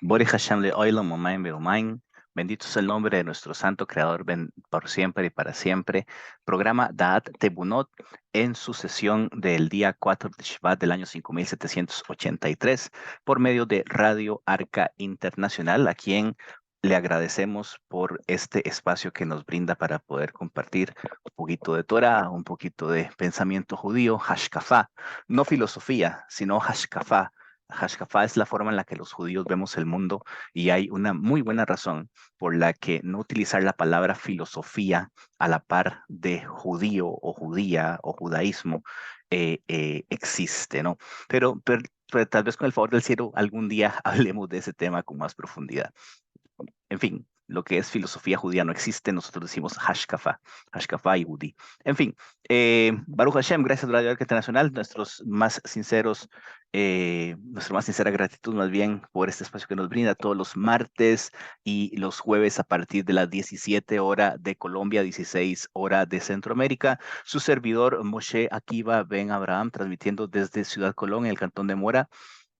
Bore Hashem le oilo momain beomain. Bendito es el nombre de nuestro santo creador por siempre y para siempre. Programa Da'at Tebunot en su sesión del día 4 de Shvat del año 5783 por medio de Radio Arca Internacional, a quien le agradecemos por este espacio que nos brinda para poder compartir un poquito de Torah, un poquito de pensamiento judío, hashkafá, no filosofía, sino hashkafá. Hashkafa es la forma en la que los judíos vemos el mundo y hay una muy buena razón por la que no utilizar la palabra filosofía a la par de judío o judía o judaísmo existe, ¿no? Pero tal vez con el favor del cielo algún día hablemos de ese tema con más profundidad. En fin, lo que es filosofía judía no existe, nosotros decimos Hashkafa, Hashkafa y Yehudi. En fin, Baruch Hashem, gracias a Radio Arca Internacional, nuestra más sincera gratitud más bien por este espacio que nos brinda todos los martes y los jueves a partir de las 17 horas de Colombia, 16 horas de Centroamérica. Su servidor Moshe Akiva Ben Abraham, transmitiendo desde Ciudad Colón, en el Cantón de Mora,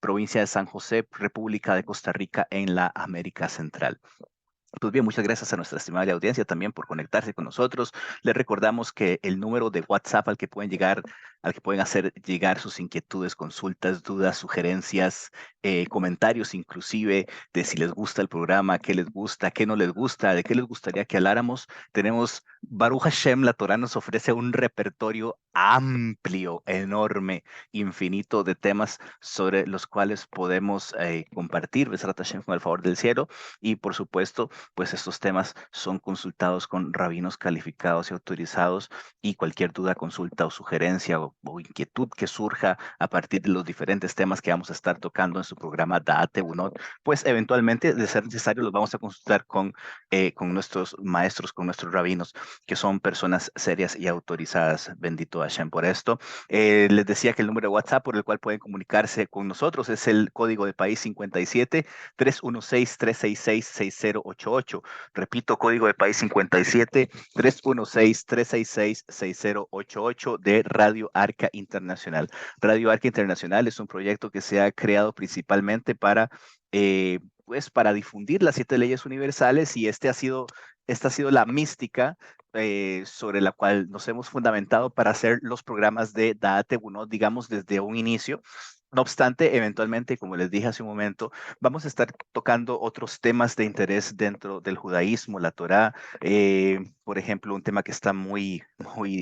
provincia de San José, República de Costa Rica, en la América Central. Pues bien, muchas gracias a nuestra estimable audiencia también por conectarse con nosotros. Les recordamos que el número de WhatsApp al que pueden hacer llegar sus inquietudes, consultas, dudas, sugerencias, comentarios, inclusive de si les gusta el programa, qué les gusta, qué no les gusta, de qué les gustaría que habláramos. Tenemos Baruch Hashem, la Torah nos ofrece un repertorio amplio, enorme, infinito de temas sobre los cuales podemos compartir, Besrat Hashem, con el favor del cielo. Y por supuesto, pues estos temas son consultados con rabinos calificados y autorizados, y cualquier duda, consulta o sugerencia o inquietud que surja a partir de los diferentes temas que vamos a estar tocando en su programa Da'ate Bunot, pues eventualmente, de ser necesario, los vamos a consultar con nuestros maestros, con nuestros rabinos, que son personas serias y autorizadas. Bendito Hashem por esto. Les decía que el número de WhatsApp por el cual pueden comunicarse con nosotros es el código de país 57-316-366-6088. Repito, código de país 57-316-366-6088 de Radio Arca Internacional. Radio Arca Internacional es un proyecto que se ha creado principalmente pues para difundir las 7 leyes universales, y esta ha sido la mística sobre la cual nos hemos fundamentado para hacer los programas de Da'ate Bunot, digamos, desde un inicio. No obstante, eventualmente, como les dije hace un momento, vamos a estar tocando otros temas de interés dentro del judaísmo, la Torá. Por ejemplo, un tema que está muy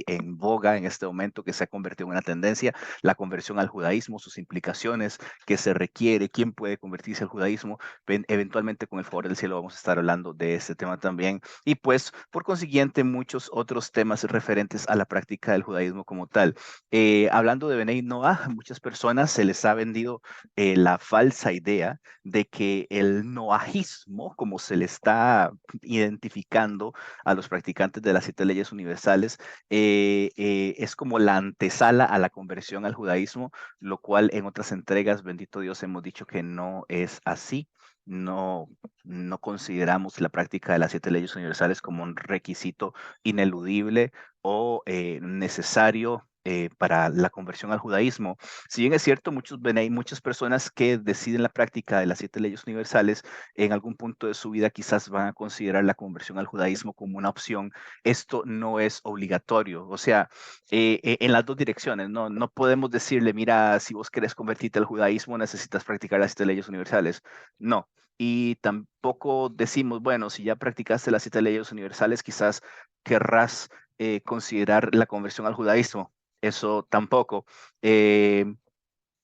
en boga en este momento, que se ha convertido en una tendencia, la conversión al judaísmo, sus implicaciones, qué se requiere, quién puede convertirse al judaísmo. Eventualmente, con el favor del cielo, vamos a estar hablando de este tema también. Y pues, por consiguiente, muchos otros temas referentes a la práctica del judaísmo como tal. Hablando de Benei Noah, muchas personas se les ha vendido la falsa idea de que el noajismo, como se le está identificando a los practicantes de las 7 leyes universales, es como la antesala a la conversión al judaísmo, lo cual en otras entregas, bendito Dios, hemos dicho que no es así. No, no consideramos la práctica de las 7 leyes universales como un requisito ineludible o necesario para la conversión al judaísmo. Si bien es cierto, hay muchas personas que deciden la práctica de las 7 leyes universales, en algún punto de su vida quizás van a considerar la conversión al judaísmo como una opción. Esto no es obligatorio, o sea, en las dos direcciones, ¿no? No podemos decirle, mira, si vos querés convertirte al judaísmo, necesitas practicar las 7 leyes universales. No. Y tampoco decimos, bueno, si ya practicaste las 7 leyes universales, quizás querrás considerar la conversión al judaísmo. Eso tampoco. Eh,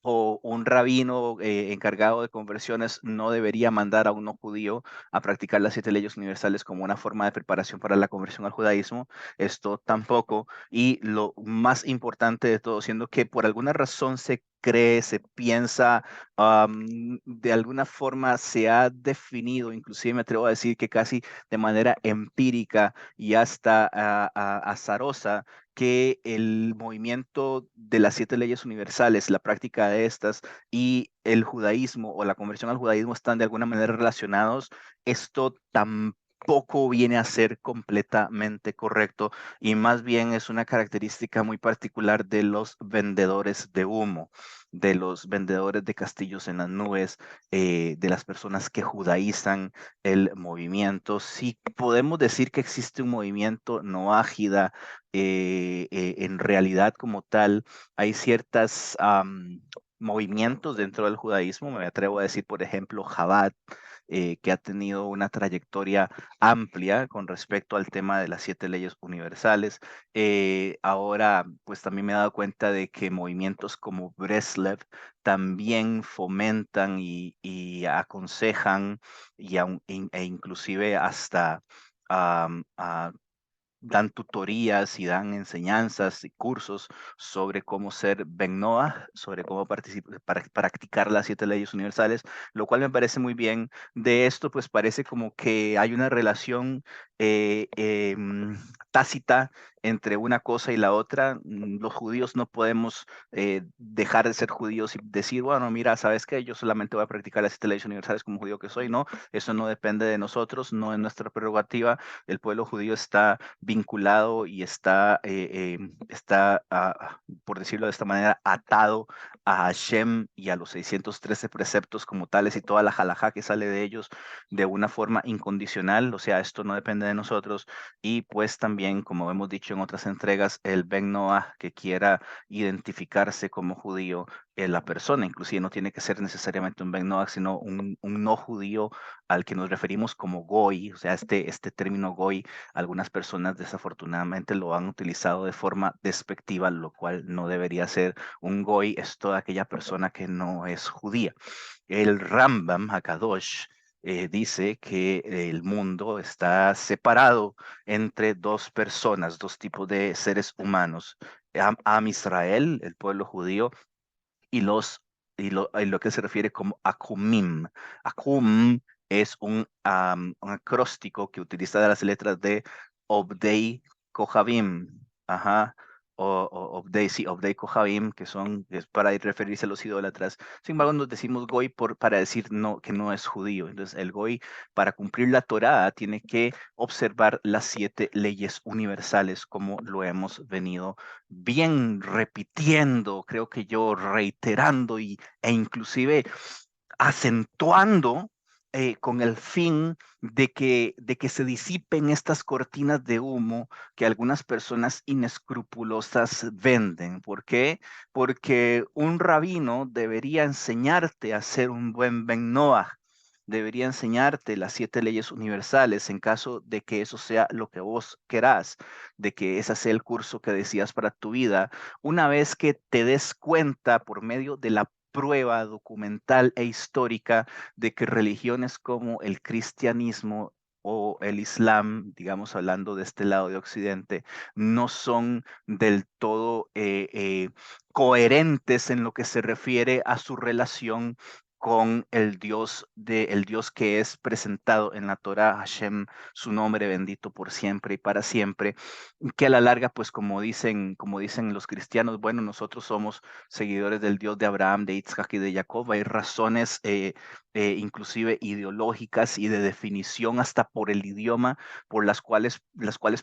o un rabino encargado de conversiones no debería mandar a un no judío a practicar las 7 leyes universales como una forma de preparación para la conversión al judaísmo. Esto tampoco. Y lo más importante de todo, siendo que por alguna razón se cree, se piensa, de alguna forma se ha definido, inclusive me atrevo a decir que casi de manera empírica y hasta azarosa, que el movimiento de las 7 leyes universales, la práctica de estas y el judaísmo o la conversión al judaísmo están de alguna manera relacionados. Esto tampoco viene a ser completamente correcto y más bien es una característica muy particular de los vendedores de humo, de los vendedores de castillos en las nubes, de las personas que judaizan el movimiento. Sí podemos decir que existe un movimiento no ágida, en realidad como tal hay ciertas movimientos dentro del judaísmo, me atrevo a decir, por ejemplo, Chabad, que ha tenido una trayectoria amplia con respecto al tema de las 7 leyes universales. Ahora, pues también me he dado cuenta de que movimientos como Breslev también fomentan y aconsejan e inclusive hasta dan tutorías y dan enseñanzas y cursos sobre cómo ser Ben Noah, sobre cómo practicar las 7 leyes universales, lo cual me parece muy bien. De esto, pues parece como que hay una relación tácita entre una cosa y la otra. Los judíos no podemos dejar de ser judíos y decir, bueno, mira, ¿sabes qué? Yo solamente voy a practicar las 7 leyes universales como judío que soy. No, eso no depende de nosotros, no es nuestra prerrogativa. El pueblo judío está vinculado y está, por decirlo de esta manera, atado a Hashem y a los 613 preceptos como tales y toda la halajá que sale de ellos de una forma incondicional. O sea, esto no depende de nosotros. Y pues también, como hemos dicho en otras entregas, el Ben Noah que quiera identificarse como judío, la persona, inclusive no tiene que ser necesariamente un Ben Noah, sino un no judío al que nos referimos como Goy. O sea, este término Goy, algunas personas desafortunadamente lo han utilizado de forma despectiva, lo cual no debería ser. Un Goy es toda aquella persona que no es judía. El Rambam Hakadosh dice que el mundo está separado entre dos personas, dos tipos de seres humanos. Am Israel, el pueblo judío, y lo que se refiere como Akumim. Akum es un acróstico que utiliza las letras de Obdei Kohavim. Ajá. Obdei, sí, Obdei Kohavim, es para referirse a los idólatras. Sin embargo, nos decimos Goy para decir no, que no es judío. Entonces, el Goy, para cumplir la Torá, tiene que observar las 7 leyes universales, como lo hemos venido bien repitiendo, creo que yo reiterando e inclusive acentuando, con el fin de que se disipen estas cortinas de humo que algunas personas inescrupulosas venden. ¿Por qué? Porque un rabino debería enseñarte a ser un buen Ben Noah. Debería enseñarte las 7 leyes universales en caso de que eso sea lo que vos querás, de que ese sea el curso que decías para tu vida. Una vez que te des cuenta por medio de la prueba documental e histórica de que religiones como el cristianismo o el islam, digamos hablando de este lado de Occidente, no son del todo coherentes en lo que se refiere a su relación con el Dios que es presentado en la Torá, Hashem, su nombre bendito por siempre y para siempre, que a la larga, pues como dicen los cristianos, bueno, nosotros somos seguidores del Dios de Abraham, de Isaac y de Jacob. Hay razones inclusive ideológicas y de definición hasta por el idioma, por las cuales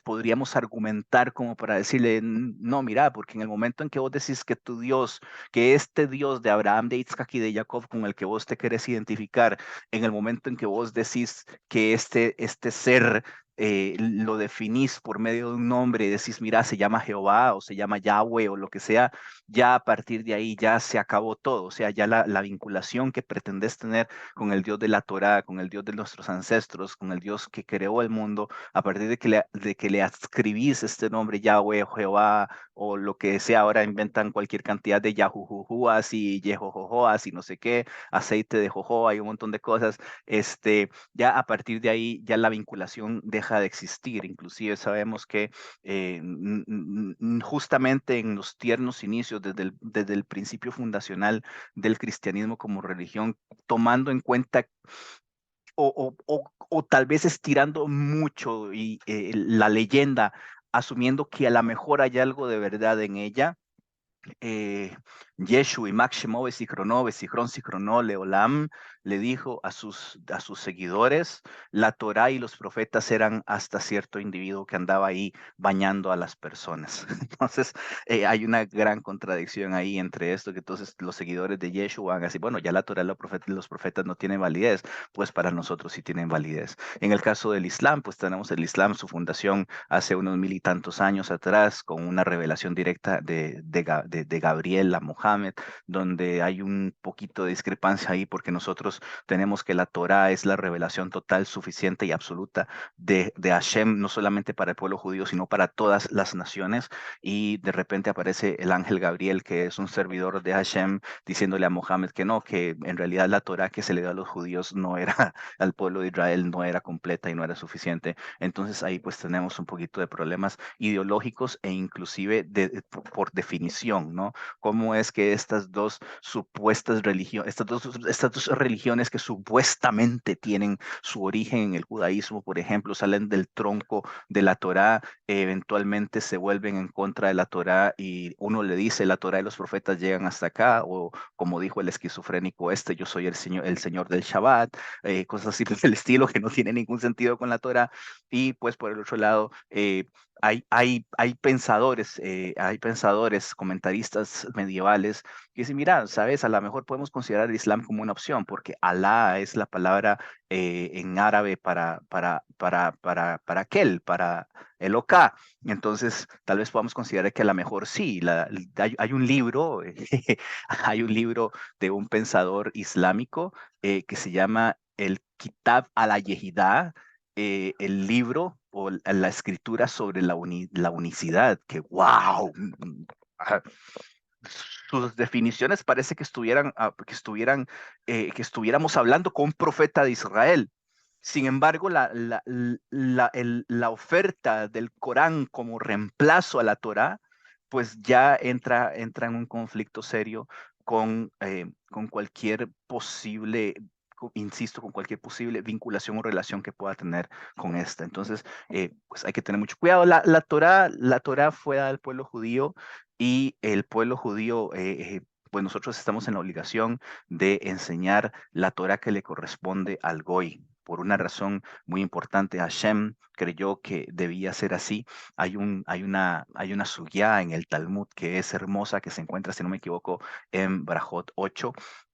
podríamos argumentar como para decirle, no, mira, porque en el momento en que vos decís que tu Dios, que este Dios de Abraham, de Isaac y de Jacob con el que vos te querés identificar, en el momento en que vos decís que este ser lo definís por medio de un nombre y decís, mira, se llama Jehová o se llama Yahweh o lo que sea, ya a partir de ahí ya se acabó todo. O sea, ya la vinculación que pretendés tener con el Dios de la Torá, con el Dios de nuestros ancestros, con el Dios que creó el mundo, a partir de que le adscribís este nombre Yahweh, Jehová o lo que sea, ahora inventan cualquier cantidad de Yahujujuas y Yehojojoas y no sé qué, aceite de jojoa y un montón de cosas. Ya a partir de ahí ya la vinculación deja de existir. Inclusive sabemos que justamente en los tiernos inicios, desde el principio fundacional del cristianismo como religión, tomando en cuenta o tal vez estirando mucho la leyenda, asumiendo que a lo mejor hay algo de verdad en ella, eh, Yeshu y Shemove Sichrono, Sichron Sichrono Leolam, le dijo a sus seguidores, la Torá y los profetas eran hasta cierto individuo que andaba ahí bañando a las personas. Entonces, hay una gran contradicción ahí entre esto, que entonces los seguidores de Yeshu van así, bueno, ya la Torá y los profetas no tienen validez, pues para nosotros sí tienen validez. En el caso del Islam, pues tenemos el Islam, su fundación hace unos 1000 y tantos años atrás, con una revelación directa de Gabriel a Mohammed, donde hay un poquito de discrepancia ahí, porque nosotros tenemos que la Torá es la revelación total, suficiente y absoluta de Hashem, no solamente para el pueblo judío, sino para todas las naciones, y de repente aparece el ángel Gabriel, que es un servidor de Hashem, diciéndole a Mohammed que no, que en realidad la Torá que se le dio a los judíos no era, al pueblo de Israel no era completa y no era suficiente. Entonces ahí pues tenemos un poquito de problemas ideológicos e inclusive por definición, ¿no? ¿Cómo es que estas dos supuestas religiones, estas dos religiones que supuestamente tienen su origen en el judaísmo, por ejemplo, salen del tronco de la Torá, eventualmente se vuelven en contra de la Torá y uno le dice, la Torá y los profetas llegan hasta acá, o como dijo el esquizofrénico este, yo soy el señor del Shabbat, cosas así del estilo que no tiene ningún sentido con la Torá. Y pues por el otro lado, hay pensadores, comentaristas medievales que dicen, mira, sabes, a lo mejor podemos considerar el Islam como una opción, porque Alá es la palabra en árabe para aquel, para el Oka. Entonces, tal vez podamos considerar que a lo mejor sí. Hay un libro, hay un libro de un pensador islámico que se llama el Kitab al-Yehidá, el libro o la escritura sobre la unicidad, que wow, sus definiciones parece que que estuviéramos hablando con un profeta de Israel. Sin embargo, la oferta del Corán como reemplazo a la Torá, pues ya entra en un conflicto serio con cualquier posible, insisto, con cualquier posible vinculación o relación que pueda tener con esta. Entonces, pues hay que tener mucho cuidado. La Torá fue dada al pueblo judío y el pueblo judío, pues nosotros estamos en la obligación de enseñar la Torá que le corresponde al Goy. Por una razón muy importante, Hashem creyó que debía ser así. Hay una sugya en el Talmud que es hermosa, que se encuentra, si no me equivoco, en Brajot 8,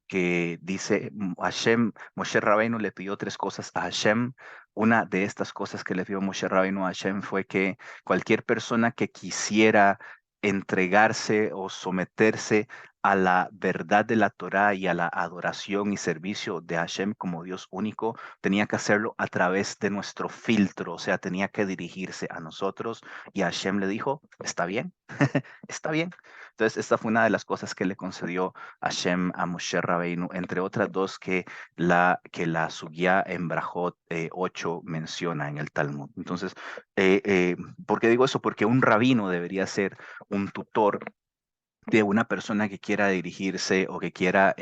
que dice, Hashem, Moshe Rabbeinu le pidió tres cosas a Hashem. Una de estas cosas que le pidió Moshe Rabbeinu a Hashem fue que cualquier persona que quisiera entregarse o someterse a la verdad de la Torá y a la adoración y servicio de Hashem como Dios único, tenía que hacerlo a través de nuestro filtro, o sea, tenía que dirigirse a nosotros, y Hashem le dijo, está bien, está bien. Entonces, esta fue una de las cosas que le concedió Hashem a Moshe Rabbeinu, entre otras dos que la Sugya en Brajot 8 menciona en el Talmud. Entonces, ¿por qué digo eso? Porque un rabino debería ser un tutor de una persona que quiera dirigirse o que quiera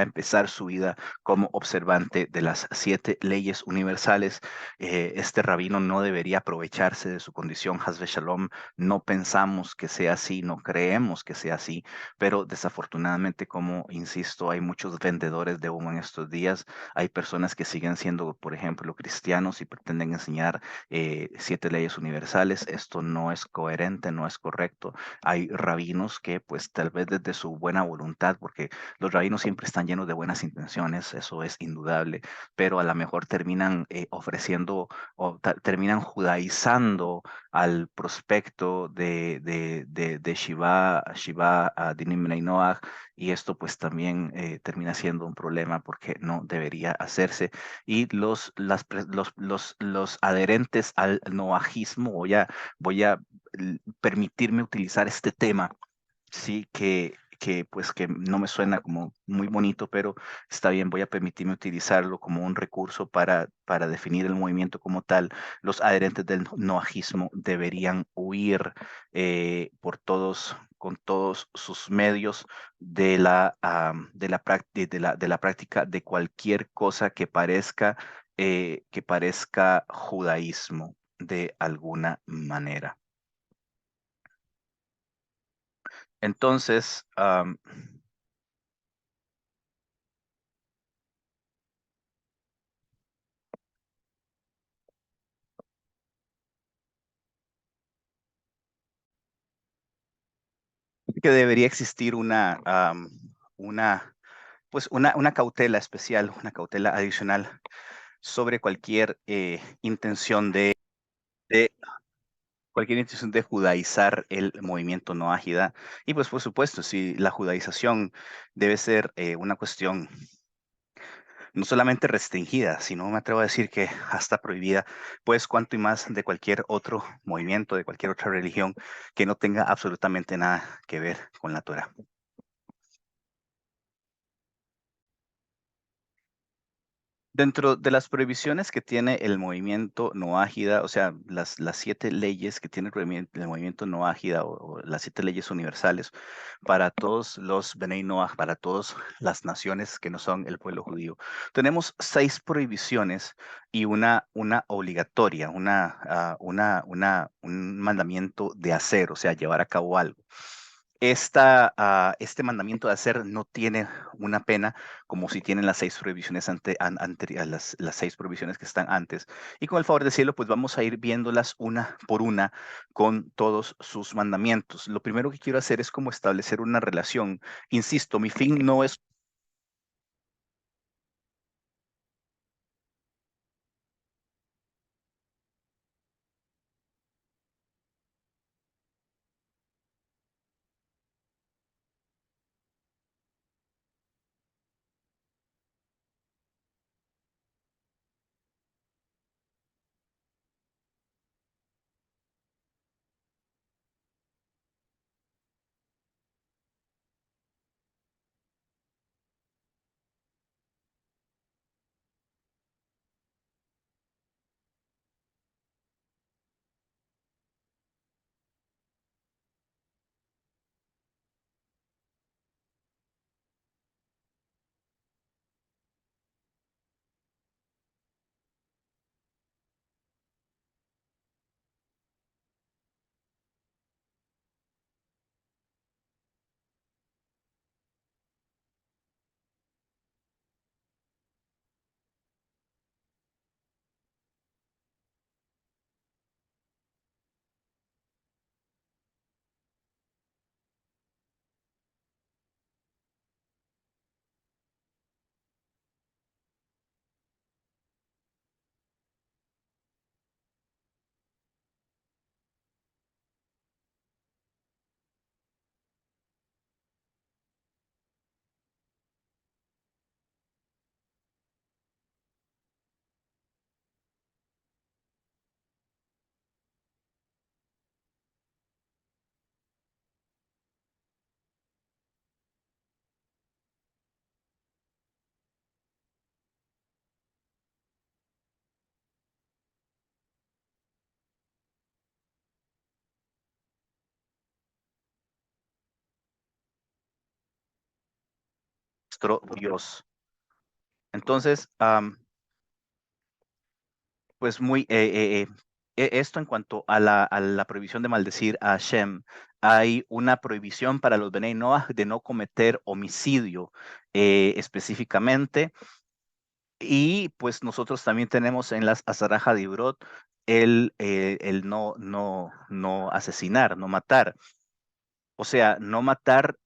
empezar su vida como observante de las 7 leyes universales. Este rabino no debería aprovecharse de su condición Hasbe Shalom. No pensamos que sea así, no creemos que sea así, pero desafortunadamente, como insisto, hay muchos vendedores de humo en estos días. Hay personas que siguen siendo, por ejemplo, cristianos y pretenden enseñar 7 leyes universales. Esto no es coherente, no es correcto. Hay rabinos que pues tal vez desde su buena voluntad, porque los rabinos siempre están llenos de buenas intenciones, eso es indudable, pero a lo mejor terminan ofreciendo o terminan judaizando al prospecto de Shiva Dinim Bnei Noach, y esto pues también termina siendo un problema porque no debería hacerse. Y los adherentes al noajismo, voy a permitirme utilizar este tema, sí, que no me suena como muy bonito, pero está bien, voy a permitirme utilizarlo como un recurso para definir el movimiento como tal. Los adherentes del noajismo deberían huir con todos sus medios de la práctica de cualquier cosa que parezca judaísmo de alguna manera. Entonces, que debería existir una, pues una cautela especial, una cautela adicional sobre cualquier intención de cualquier intención de judaizar el movimiento no ágida. Y pues por supuesto, si la judaización debe ser una cuestión no solamente restringida, sino me atrevo a decir que hasta prohibida, pues cuanto y más de cualquier otro movimiento, de cualquier otra religión que no tenga absolutamente nada que ver con la Torah. Dentro de las prohibiciones que tiene el movimiento no ágida, o sea, las 7 leyes que tiene el movimiento no ágida o las 7 leyes universales para todos los Bnei Noach, para todas las naciones que no son el pueblo judío. Tenemos 6 prohibiciones y una obligatoria, un mandamiento de hacer, o sea, llevar a cabo algo. Este mandamiento de hacer no tiene una pena como si tienen las 6 prohibiciones las 6 prohibiciones que están antes. Y con el favor del cielo, pues vamos a ir viéndolas una por una con todos sus mandamientos. Lo primero que quiero hacer es como establecer una relación. Insisto, mi fin no es nuestro Dios. Entonces, pues esto en cuanto a la prohibición de maldecir a Hashem, hay una prohibición para los Benei Noach de no cometer homicidio específicamente. Y pues nosotros también tenemos en las Azaraja de Ibrot el no asesinar, no matar. O sea, no matar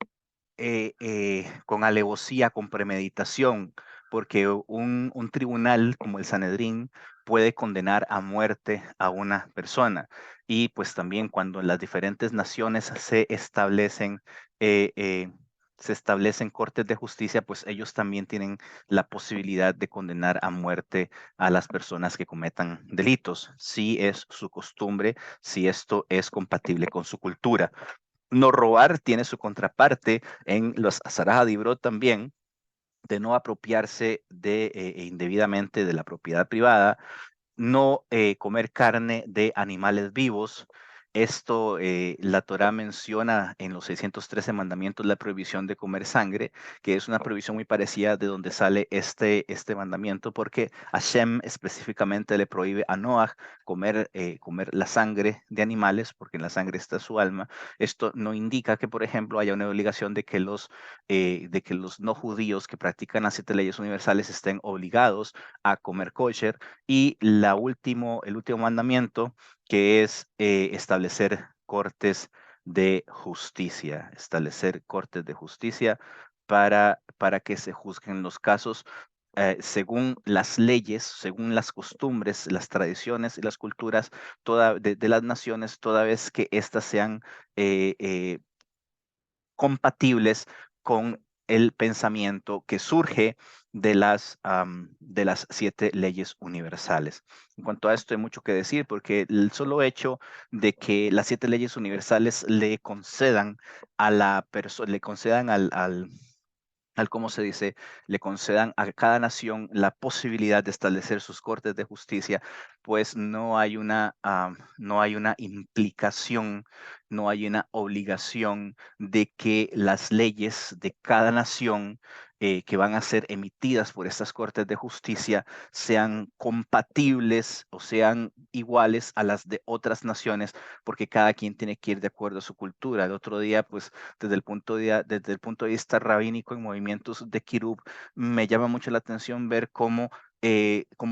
con alevosía, con premeditación, porque un tribunal como el Sanedrín puede condenar a muerte a una persona. Y pues también cuando en las diferentes naciones eh, eh, se establecen cortes de justicia, pues ellos también tienen la posibilidad de condenar a muerte a las personas que cometan delitos, si es su costumbre, si esto es compatible con su cultura. No robar tiene su contraparte en los Azaraj Dibrot también, de no apropiarse indebidamente de la propiedad privada, no comer carne de animales vivos Esto, la Torá menciona en los 613 mandamientos la prohibición de comer sangre, que es una prohibición muy parecida de donde sale este mandamiento, porque Hashem específicamente le prohíbe a Noah comer la sangre de animales, porque en la sangre está su alma. Esto no indica que, por ejemplo, haya una obligación de que los no judíos que practican las 7 leyes universales estén obligados a comer kosher. Y el último mandamiento, que es establecer cortes de justicia para que se juzguen los casos según las leyes, según las costumbres, las tradiciones y las culturas de las naciones, toda vez que éstas sean compatibles con el pensamiento que surge de las 7 leyes universales. En cuanto a esto hay mucho que decir, porque el solo hecho de que las 7 leyes universales le concedan a la persona, le concedan ¿cómo se dice? Le concedan a cada nación la posibilidad de establecer sus cortes de justicia, pues no hay una implicación, no hay una obligación de que las leyes de cada nación que van a ser emitidas por estas cortes de justicia sean compatibles o sean iguales a las de otras naciones, porque cada quien tiene que ir de acuerdo a su cultura. El otro día, pues, desde el punto de vista rabínico en movimientos de Kirub, me llama mucho la atención ver cómo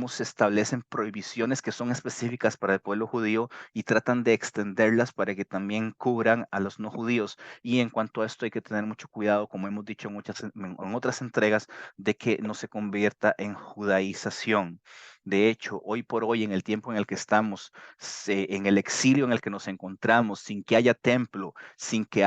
se establecen prohibiciones que son específicas para el pueblo judío y tratan de extenderlas para que también cubran a los no judíos. Y en cuanto a esto hay que tener mucho cuidado, como hemos dicho en otras entregas, de que no se convierta en judaización. De hecho, hoy por hoy, en el tiempo en el que estamos, en el exilio en el que nos encontramos, sin que haya templo, sin que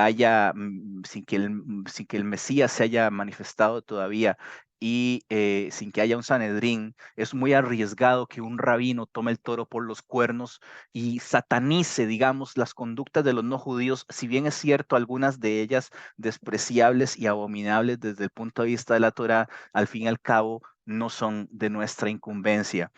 el Mesías se haya manifestado todavía y sin que haya un Sanedrín, es muy arriesgado que un rabino tome el toro por los cuernos y satanice, digamos, las conductas de los no judíos, si bien es cierto, algunas de ellas despreciables y abominables desde el punto de vista de la Torá, al fin y al cabo no son de nuestra incumbencia.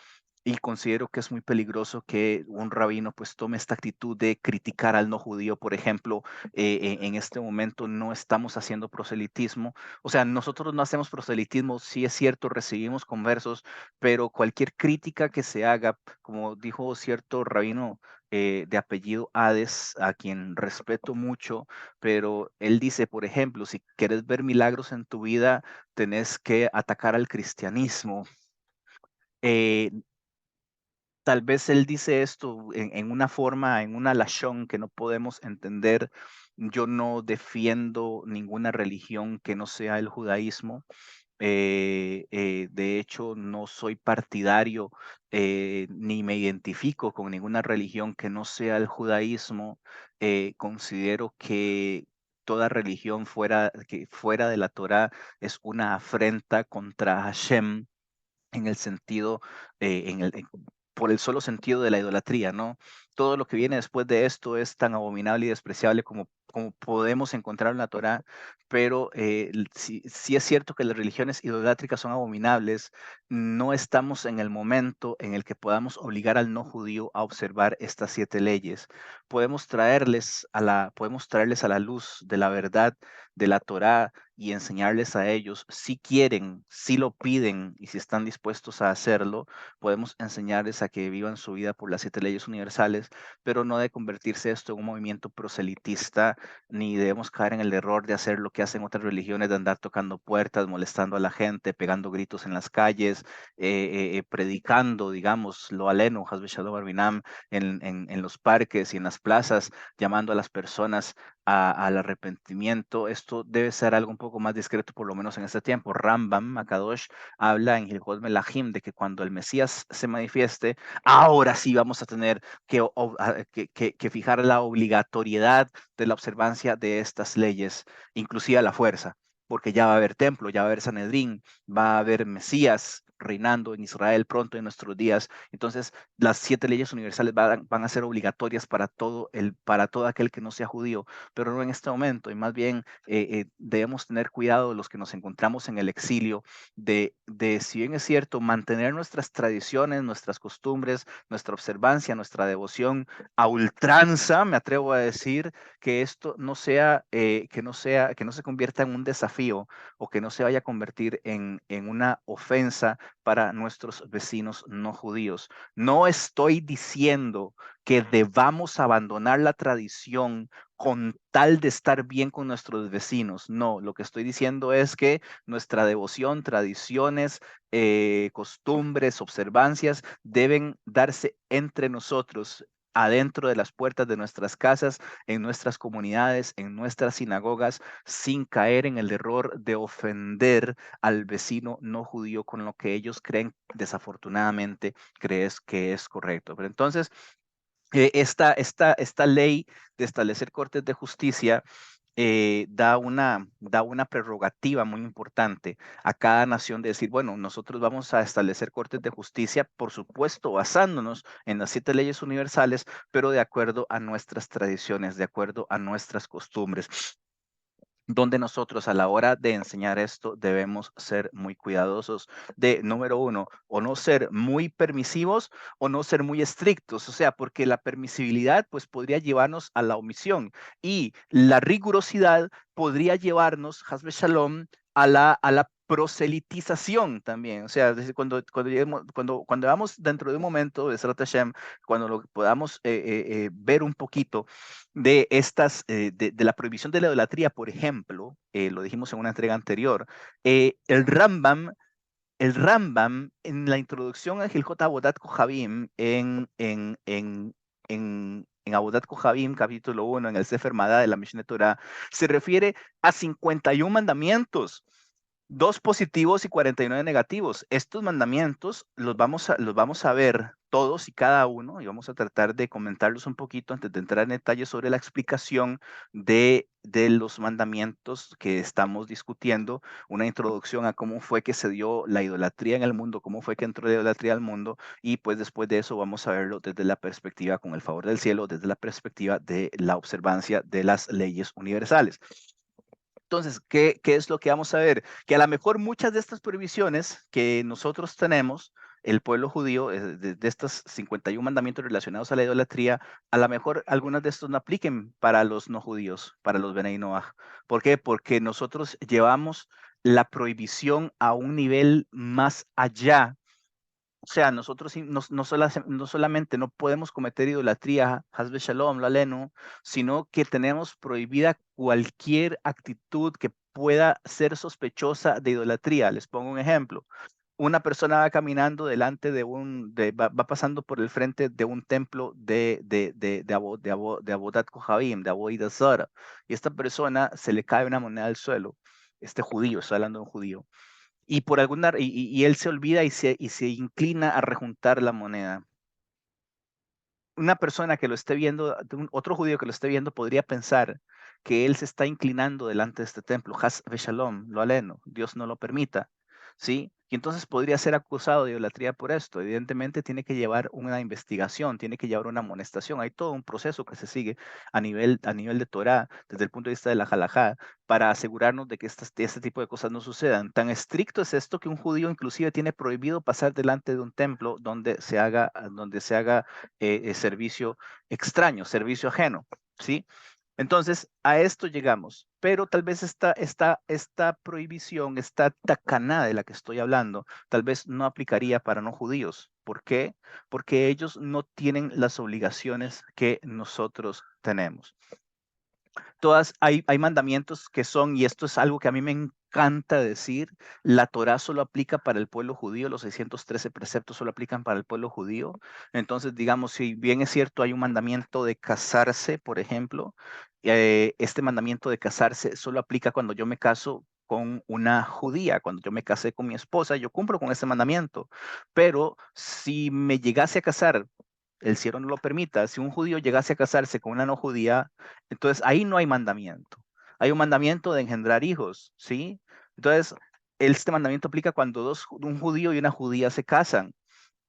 Y considero que es muy peligroso que un rabino pues tome esta actitud de criticar al no judío, por ejemplo. En este momento no estamos haciendo proselitismo, o sea, nosotros no hacemos proselitismo, sí es cierto, recibimos conversos, pero cualquier crítica que se haga, como dijo cierto rabino de apellido Hades, a quien respeto mucho, pero él dice, por ejemplo, si quieres ver milagros en tu vida, tenés que atacar al cristianismo. Eh, Tal vez él dice esto en una forma, en una lashon que no podemos entender. Yo no defiendo ninguna religión que no sea el judaísmo. De hecho, no soy partidario ni me identifico con ninguna religión que no sea el judaísmo. Considero que toda religión fuera de la Torá es una afrenta contra Hashem en el sentido, por el solo sentido de la idolatría, ¿no? Todo lo que viene después de esto es tan abominable y despreciable como podemos encontrar en la Torá, pero sí es cierto que las religiones idolátricas son abominables. No estamos en el momento en el que podamos obligar al no judío a observar estas 7 leyes. Podemos traerles a la luz de la verdad de la Torá y enseñarles a ellos, si quieren, si lo piden y si están dispuestos a hacerlo, podemos enseñarles a que vivan su vida por las 7 leyes universales, pero no de convertirse esto en un movimiento proselitista, ni debemos caer en el error de hacer lo que hacen otras religiones, de andar tocando puertas, molestando a la gente, pegando gritos en las calles, predicando, digamos, lo aleno, Hasbe Shalom Arvinam, en los parques y en las plazas, llamando a las personas al arrepentimiento. Esto debe ser algo un poco más discreto, por lo menos en este tiempo. Rambam, Makadosh, habla en Hilchot Melahim de que cuando el Mesías se manifieste, ahora sí vamos a tener que fijar la obligatoriedad de la observancia de estas leyes, inclusive a la fuerza, porque ya va a haber templo, ya va a haber Sanedrín, va a haber Mesías, reinando en Israel pronto en nuestros días. Entonces, las 7 leyes universales van a ser obligatorias para todo aquel que no sea judío, pero no en este momento, y más bien debemos tener cuidado de los que nos encontramos en el exilio, si bien es cierto, mantener nuestras tradiciones, nuestras costumbres, nuestra observancia, nuestra devoción a ultranza, me atrevo a decir, que esto que no se convierta en un desafío o que no se vaya a convertir en una ofensa para nuestros vecinos no judíos. No estoy diciendo que debamos abandonar la tradición con tal de estar bien con nuestros vecinos. No, lo que estoy diciendo es que nuestra devoción, tradiciones, costumbres, observancias deben darse entre nosotros, adentro de las puertas de nuestras casas, en nuestras comunidades, en nuestras sinagogas, sin caer en el error de ofender al vecino no judío con lo que ellos creen desafortunadamente crees que es correcto. Pero entonces, esta ley de establecer cortes de justicia da una prerrogativa muy importante a cada nación de decir, bueno, nosotros vamos a establecer cortes de justicia, por supuesto, basándonos en las 7 leyes universales, pero de acuerdo a nuestras tradiciones, de acuerdo a nuestras costumbres, donde nosotros a la hora de enseñar esto debemos ser muy cuidadosos de, número uno, o no ser muy permisivos o no ser muy estrictos, o sea, porque la permisibilidad pues podría llevarnos a la omisión y la rigurosidad podría llevarnos, Hasbe Shalom, a la proselitización también, o sea, cuando vamos dentro de un momento de Srat Hashem, cuando lo podamos ver un poquito de la prohibición de la idolatría, por ejemplo, lo dijimos en una entrega anterior, el Rambam en la introducción a Giljot Avodat Kohabim, en Avodat Kohabim, capítulo 1, en el Sefer Madá de la Mishneh Torah, se refiere a 51 mandamientos. 2 positivos y 49 negativos. Estos mandamientos los vamos a ver todos y cada uno y vamos a tratar de comentarlos un poquito antes de entrar en detalle sobre la explicación de los mandamientos que estamos discutiendo, una introducción a cómo fue que se dio la idolatría en el mundo, cómo fue que entró la idolatría al mundo y pues después de eso vamos a verlo desde la perspectiva, con el favor del cielo, desde la perspectiva de la observancia de las leyes universales. Entonces, ¿qué es lo que vamos a ver? Que a lo mejor muchas de estas prohibiciones que nosotros tenemos, el pueblo judío, de estos 51 mandamientos relacionados a la idolatría, a lo mejor algunas de estos no apliquen para los no judíos, para los Benei Noach. ¿Por qué? Porque nosotros llevamos la prohibición a un nivel más allá. O sea, nosotros no solamente no podemos cometer idolatría, Hasbe Shalom, lo aleno, sino que tenemos prohibida cualquier actitud que pueda ser sospechosa de idolatría. Les pongo un ejemplo. Una persona va caminando delante va pasando por el frente de un templo de Abodat Kohabim, de Avodah Zarah, y esta persona se le cae una moneda al suelo. Este judío, estoy hablando de un judío y por y él se olvida y se inclina a rejuntar la moneda. Una persona que lo esté viendo, otro judío que lo esté viendo, podría pensar que él se está inclinando delante de este templo. Has Shalom, lo aleno, Dios no lo permita, ¿sí? Y entonces podría ser acusado de idolatría por esto. Evidentemente tiene que llevar una investigación, tiene que llevar una amonestación. Hay todo un proceso que se sigue a nivel de Torah, desde el punto de vista de la halajá, para asegurarnos de que este tipo de cosas no sucedan. Tan estricto es esto que un judío inclusive tiene prohibido pasar delante de un templo donde se haga servicio extraño, servicio ajeno, ¿sí? Entonces, a esto llegamos, pero tal vez esta prohibición, esta tacaná de la que estoy hablando, tal vez no aplicaría para no judíos. ¿Por qué? Porque ellos no tienen las obligaciones que nosotros tenemos. Hay mandamientos que son, y esto es algo que a mí me encanta decir, la Torá solo aplica para el pueblo judío, los 613 preceptos solo aplican para el pueblo judío. Entonces, digamos, si bien es cierto, hay un mandamiento de casarse, por ejemplo, este mandamiento de casarse solo aplica cuando yo me caso con una judía, cuando yo me casé con mi esposa, yo cumplo con ese mandamiento. Pero si me llegase a casar, el cielo no lo permita, si un judío llegase a casarse con una no judía, entonces ahí no hay mandamiento. Hay un mandamiento de engendrar hijos, ¿sí? Entonces, este mandamiento aplica cuando un judío y una judía se casan.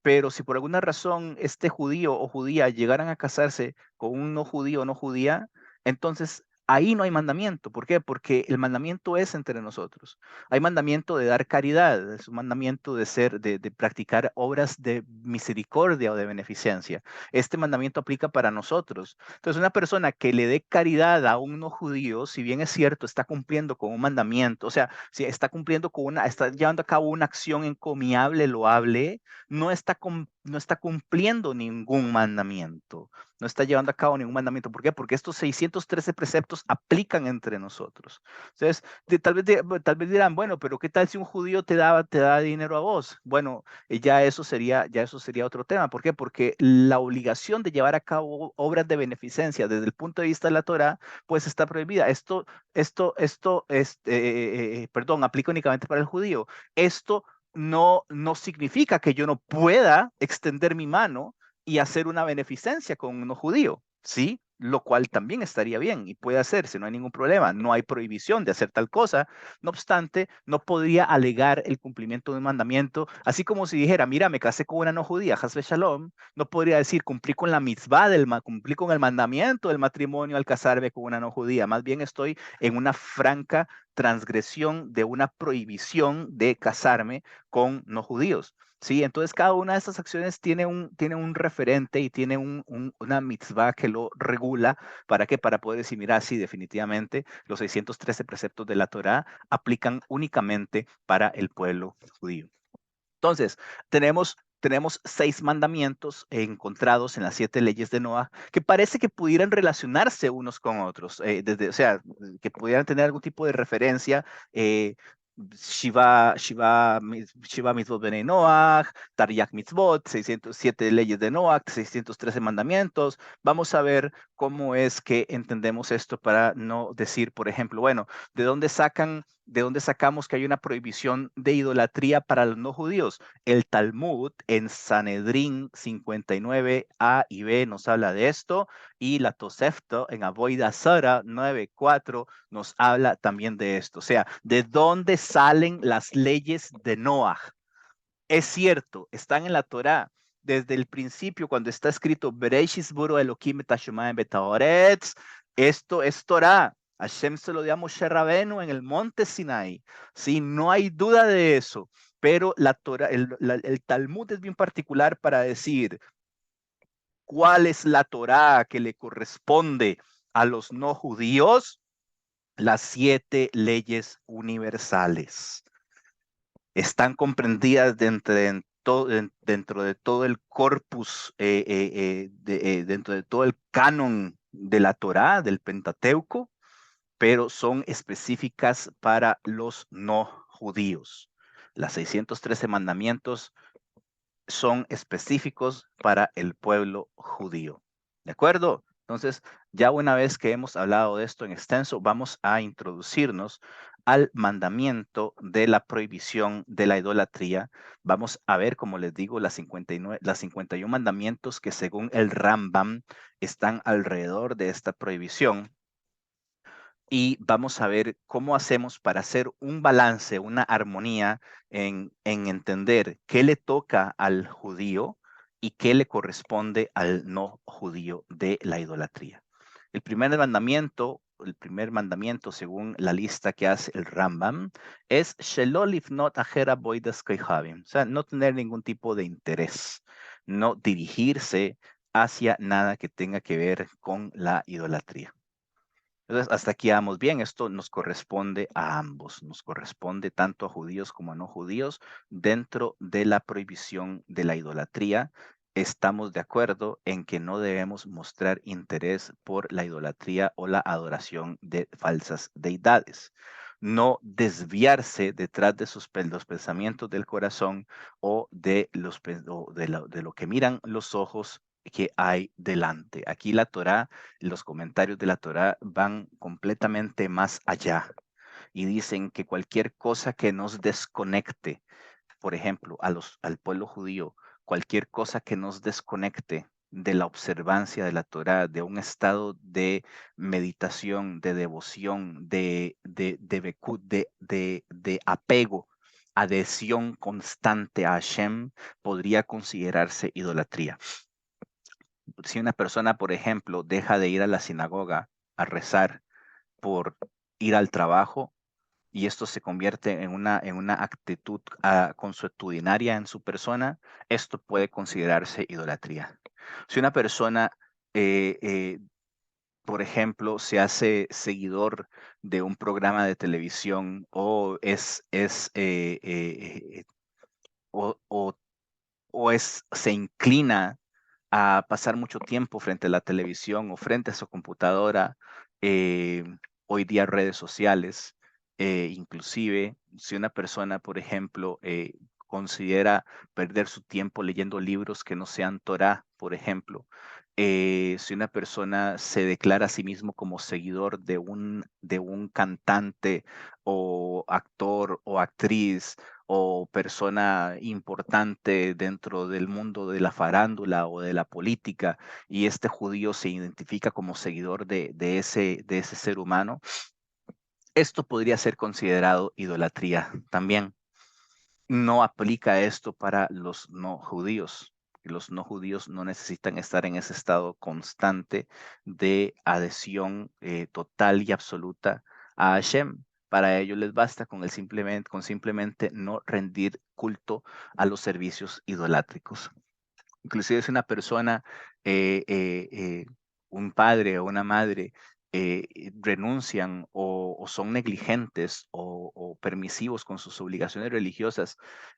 Pero si por alguna razón este judío o judía llegaran a casarse con un no judío o no judía, entonces ahí no hay mandamiento. ¿Por qué? Porque el mandamiento es entre nosotros. Hay mandamiento de dar caridad, es un mandamiento de practicar obras de misericordia o de beneficencia. Este mandamiento aplica para nosotros. Entonces, una persona que le dé caridad a un no judío, si bien es cierto, está cumpliendo con un mandamiento, o sea, si está cumpliendo con está llevando a cabo una acción encomiable, loable, no está cumpliendo ningún mandamiento, no está llevando a cabo ningún mandamiento. ¿Por qué? Porque estos 613 preceptos aplican entre nosotros. Entonces, tal vez dirán, bueno, pero ¿qué tal si un judío te da dinero a vos? Bueno, ya eso sería otro tema. ¿Por qué? Porque la obligación de llevar a cabo obras de beneficencia desde el punto de vista de la Torá, pues está prohibida. Perdón, aplica únicamente para el judío. Esto no significa que yo no pueda extender mi mano y hacer una beneficencia con uno judío, ¿sí? Lo cual también estaría bien y puede hacerse, no hay ningún problema, no hay prohibición de hacer tal cosa. No obstante, no podría alegar el cumplimiento de un mandamiento, así como si dijera, mira, me casé con una no judía, Hasbe Shalom, no podría decir, cumplí con la mitzvah, cumplí con el mandamiento del matrimonio al casarme con una no judía. Más bien estoy en una franca transgresión de una prohibición de casarme con no judíos. Sí, entonces cada una de estas acciones tiene un referente y tiene una mitzvah que lo regula. ¿Para qué? Para poder decir, mira, sí, definitivamente los 613 preceptos de la Torá aplican únicamente para el pueblo judío. Entonces, tenemos 6 mandamientos encontrados en las 7 leyes de Noah que parece que pudieran relacionarse unos con otros, o sea, que pudieran tener algún tipo de referencia. Shiva mitzvot bene Noach, Tariach mitzvot, 607 leyes de Noah, 613 mandamientos. Vamos a ver cómo es que entendemos esto para no decir, por ejemplo, bueno, ¿de dónde sacamos que hay una prohibición de idolatría para los no judíos? El Talmud en Sanedrín 59a y b nos habla de esto, y la Tosefta en Avoida Zara 9.4 nos habla también de esto. O sea, ¿de dónde salen las leyes de Noah? Es cierto, están en la Torá. Desde el principio, cuando está escrito Bereshis Boro Elohim et Hashemayim Betaoretz, esto es Torá. Hashem se lo dio a Moshe Rabenu en el monte Sinai. Sí, no hay duda de eso. Pero la Torá, el Talmud es bien particular para decir cuál es la Torá que le corresponde a los no judíos. Las 7 leyes universales están comprendidas dentro de todo el corpus, dentro de todo el canon de la Torá, del Pentateuco, pero son específicas para los no judíos. Las 613 mandamientos son específicos para el pueblo judío. ¿De acuerdo? Entonces, ya una vez que hemos hablado de esto en extenso, vamos a introducirnos al mandamiento de la prohibición de la idolatría. Vamos a ver, como les digo, las 51 mandamientos que según el Rambam están alrededor de esta prohibición. Y vamos a ver cómo hacemos para hacer un balance, una armonía en entender qué le toca al judío y qué le corresponde al no judío de la idolatría. El primer mandamiento según la lista que hace el Rambam es Shelo lifnot achera boidas koichavim, o sea, no tener ningún tipo de interés, no dirigirse hacia nada que tenga que ver con la idolatría. Entonces, hasta aquí vamos bien. Esto nos corresponde a ambos. Nos corresponde tanto a judíos como a no judíos. Dentro de la prohibición de la idolatría, estamos de acuerdo en que no debemos mostrar interés por la idolatría o la adoración de falsas deidades. No desviarse detrás de los pensamientos del corazón o de lo que miran los ojos que hay delante. Aquí la Torá, los comentarios de la Torá van completamente más allá y dicen que cualquier cosa que nos desconecte, por ejemplo, al pueblo judío, cualquier cosa que nos desconecte de la observancia de la Torá, de un estado de meditación, de devoción, de apego adhesión constante a Hashem podría considerarse idolatría. Si una persona, por ejemplo, deja de ir a la sinagoga a rezar por ir al trabajo y esto se convierte en una actitud consuetudinaria en su persona, esto puede considerarse idolatría. Si una persona, eh, eh, por ejemplo, se hace seguidor de un programa de televisión o o, o se inclina a pasar mucho tiempo frente a la televisión o frente a su computadora, eh, hoy día redes sociales, inclusive si una persona, por ejemplo, considera perder su tiempo leyendo libros que no sean Torah, por ejemplo, si una persona se declara a sí mismo como seguidor de un cantante o actor o actriz o persona importante dentro del mundo de la farándula o de la política, y este judío se identifica como seguidor de ese ser humano, esto podría ser considerado idolatría también. No aplica esto para los no judíos. Los no judíos no necesitan estar en ese estado constante de adhesión total y absoluta a Hashem. Para ello les basta con simplemente no rendir culto a los servicios idolátricos. Inclusive si una persona, eh, eh, eh, un padre o una madre, renuncian o son negligentes o permisivos con sus obligaciones religiosas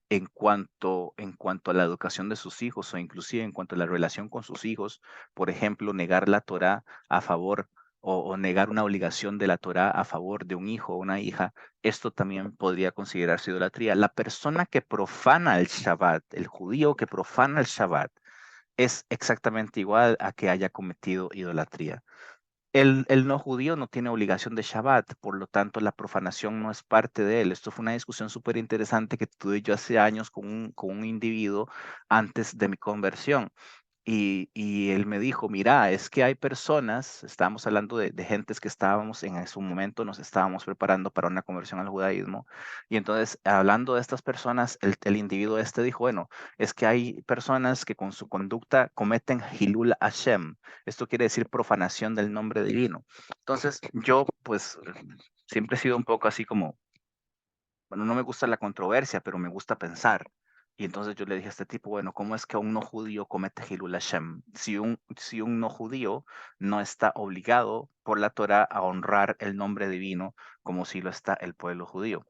en cuanto a la educación de sus hijos o inclusive en cuanto a la relación con sus hijos, por ejemplo, negar la Torá a favor o negar una obligación de la Torá a favor de un hijo o una hija, esto también podría considerarse idolatría. La persona que profana el Shabbat, el judío que profana el Shabbat, es exactamente igual a que haya cometido idolatría. El no judío no tiene obligación de Shabbat, por lo tanto la profanación no es parte de él. Esto fue una discusión súper interesante que tuve yo hace años con un individuo antes de mi conversión. Y él me dijo, mira, es que hay personas, estábamos hablando de gentes que estábamos en ese momento, nos estábamos preparando para una conversión al judaísmo. Y entonces, hablando de estas personas, el individuo este dijo, bueno, es que hay personas que con su conducta cometen Hilul Hashem. Esto quiere decir profanación del nombre divino. Entonces, yo pues siempre he sido un poco así como, bueno, no me gusta la controversia, pero me gusta pensar. Y entonces yo le dije a este tipo, bueno, ¿cómo es que un no judío comete Hilul Hashem? Si un no judío no está obligado por la Torah a honrar el nombre divino como si lo está el pueblo judío.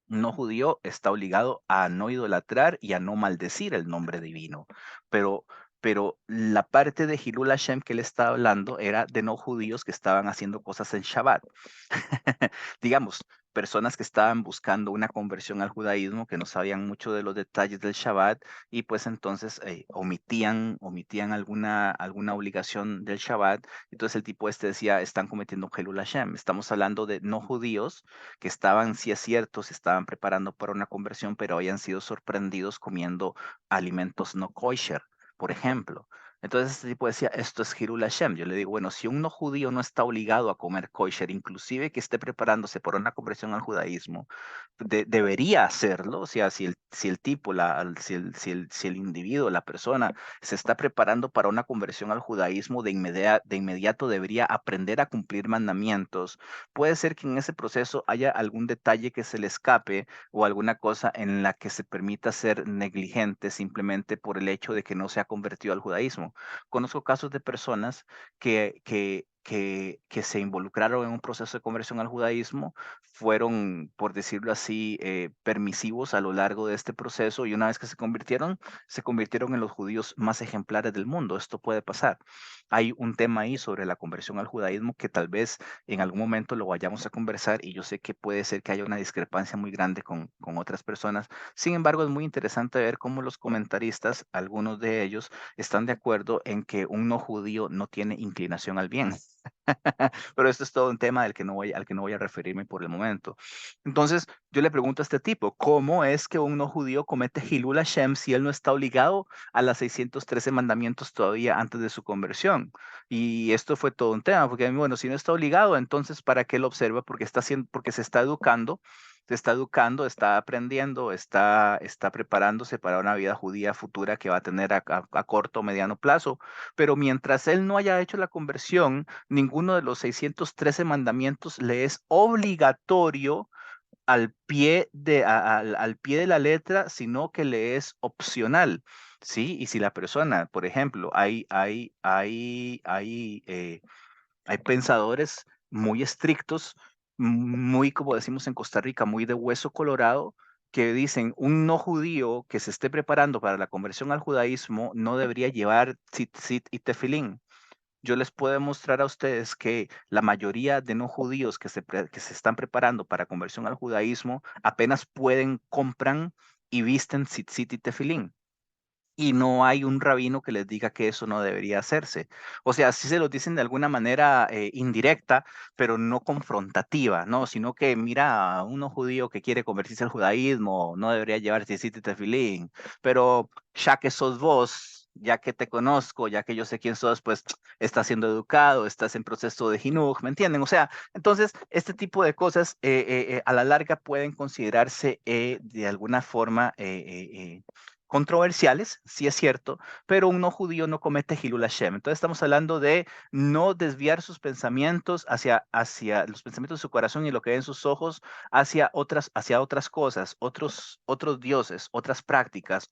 Un no judío está obligado a no idolatrar y a no maldecir el nombre divino. Pero, pero la parte de Hilul Hashem que él estaba hablando era de no judíos que estaban haciendo cosas en Shabbat. Digamos, personas que estaban buscando una conversión al judaísmo, que no sabían mucho de los detalles del Shabbat y pues entonces omitían alguna obligación del Shabbat. Entonces el tipo este decía, están cometiendo Helul Hashem. Estamos hablando de no judíos que estaban, sí es cierto, se estaban preparando para una conversión, pero habían sido sorprendidos comiendo alimentos no kosher, por ejemplo. Entonces este tipo decía, esto es Hirul Hashem. Yo le digo, bueno, si un no judío no está obligado a comer kosher, inclusive que esté preparándose por una conversión al judaísmo, debería hacerlo. O sea, si el tipo, si el individuo, la persona se está preparando para una conversión al judaísmo, de inmediato debería aprender a cumplir mandamientos. Puede ser que en ese proceso haya algún detalle que se le escape o alguna cosa en la que se permita ser negligente simplemente por el hecho de que no se ha convertido al judaísmo. Conozco casos de personas que se involucraron en un proceso de conversión al judaísmo, fueron, por decirlo así, permisivos a lo largo de este proceso y una vez que se convirtieron en los judíos más ejemplares del mundo. Esto puede pasar. Hay un tema ahí sobre la conversión al judaísmo que tal vez en algún momento lo vayamos a conversar y yo sé que puede ser que haya una discrepancia muy grande con otras personas. Sin embargo, es muy interesante ver cómo los comentaristas, algunos de ellos, están de acuerdo en que un no judío no tiene inclinación al bien. Pero esto es todo un tema al que no voy a referirme por el momento. Entonces, yo le pregunto a este tipo, ¿cómo es que un no judío comete Hilul Hashem si él no está obligado a las 613 mandamientos todavía antes de su conversión? Y esto fue todo un tema, porque bueno, si no está obligado, entonces ¿para qué lo observa? Porque está haciendo, porque se está educando se está educando, está aprendiendo, está preparándose para una vida judía futura que va a tener a corto o mediano plazo. Pero mientras él no haya hecho la conversión, ninguno de los 613 mandamientos le es obligatorio al pie de la letra, sino que le es opcional, ¿sí? Y si la persona, por ejemplo, hay pensadores muy estrictos, muy, como decimos en Costa Rica, muy de hueso colorado, que dicen un no judío que se esté preparando para la conversión al judaísmo no debería llevar tzitzit y tefilín. Yo les puedo mostrar a ustedes que la mayoría de no judíos que se están preparando para conversión al judaísmo apenas pueden, compran y visten tzitzit y tefilín. Y no hay un rabino que les diga que eso no debería hacerse. O sea, sí se lo dicen de alguna manera indirecta, pero no confrontativa, ¿no? Sino que mira, a uno judío que quiere convertirse al judaísmo no debería llevar tzitzit y tefilín, pero ya que sos vos, ya que te conozco, ya que yo sé quién sos, pues estás siendo educado, estás en proceso de jinuj, ¿me entienden? O sea, entonces este tipo de cosas a la larga pueden considerarse de alguna forma controversiales, sí es cierto, pero un no judío no comete Hilul Hashem. Entonces estamos hablando de no desviar sus pensamientos hacia los pensamientos de su corazón y lo que ve en sus ojos hacia otras cosas, otros dioses, otras prácticas,